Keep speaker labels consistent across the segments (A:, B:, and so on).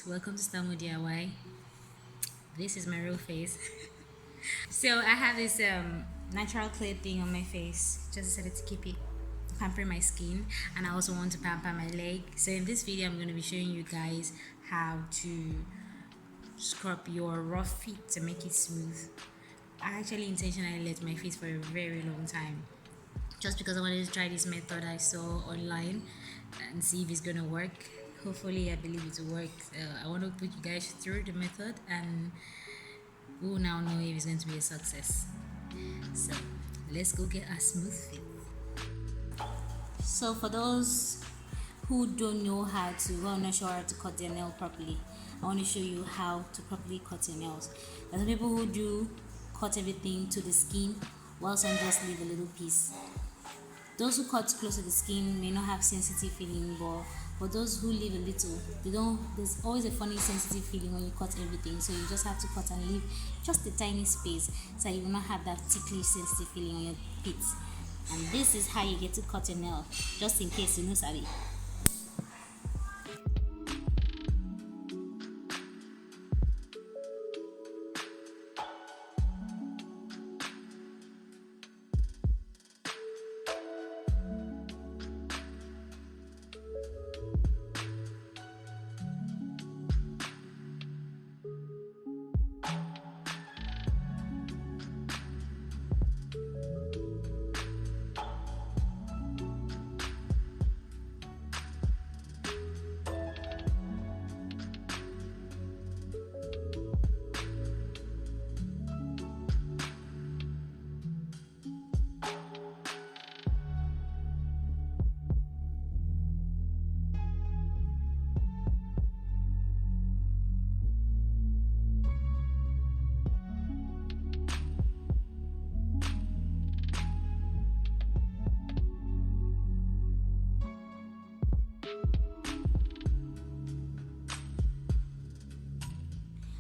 A: welcome to stylemoe.diy. This is my real face. So I have this natural clay thing on my face. Just decided to keep it pampering my skin, and I also want to pamper my leg. So in this video I'm going to be showing you guys how to scrub your rough feet to make it smooth. I actually intentionally let my feet for a very long time just because I wanted to try this method I saw online and see if it's gonna work. Hopefully, I believe it will work. I want to put you guys through the method, and we will now know if it's going to be a success. So let's go get a smooth fit. So for those who don't know how to, who are not sure how to cut their nail properly, I want to show you how to properly cut your nails. There are some people who do cut everything to the skin, while some just leave a little piece. Those who cut close to the skin may not have sensitive feeling, but for those who leave a little, they don't. There's always a funny sensitive feeling when you cut everything, so you just have to cut and leave just a tiny space so you will not have that ticklish sensitive feeling on your feet. And this is how you get to cut your nail, just in case you know sorry.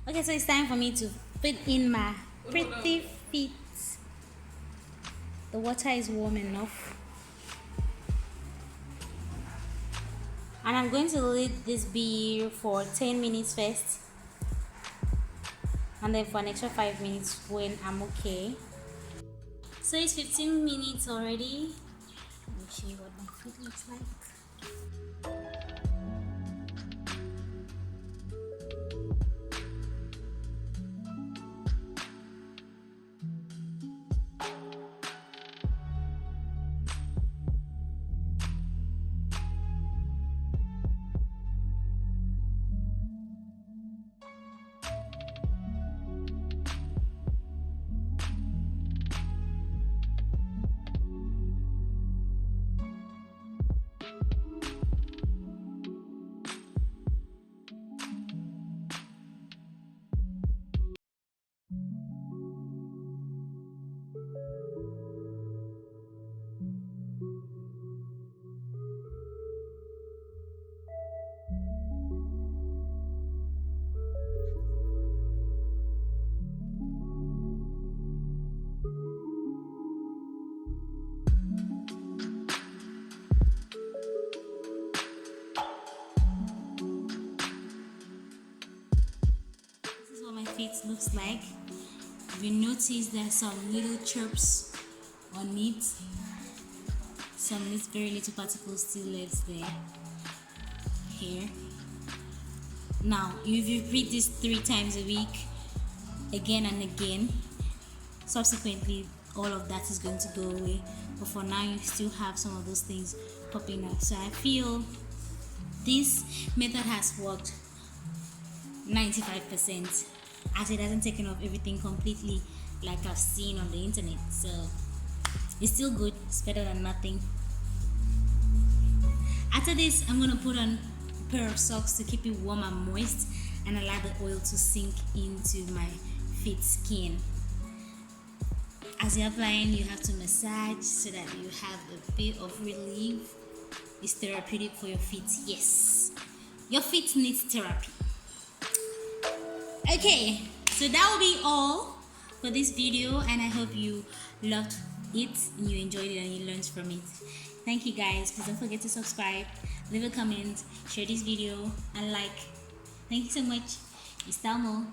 A: Okay, so it's time for me to put in my pretty feet. The water is warm enough. And I'm going to let this be for 10 minutes first. And then for an extra 5 minutes when I'm okay. So it's 15 minutes already. Let me show you what my feet looks like. Feet looks like. If you notice there's some little chirps on it, some very little particles still left there. Here. Now, if you repeat this 3 times a week, again and again, subsequently all of that is going to go away. But for now, you still have some of those things popping up. So I feel this method has worked 95%. As it hasn't taken off everything completely like I've seen on the internet, so it's still good. It's better than nothing. After this, I'm gonna put on a pair of socks to keep it warm and moist and allow the oil to sink into my feet skin. As you're applying, you have to massage so that you have a bit of relief. It's therapeutic for your feet. Yes, your feet need therapy. Okay, so that will be all for this video, and I hope you loved it and you enjoyed it and you learned from it. Thank you guys. Please don't forget to subscribe, leave a comment, share this video, and like. Thank you so much. Stylemoe.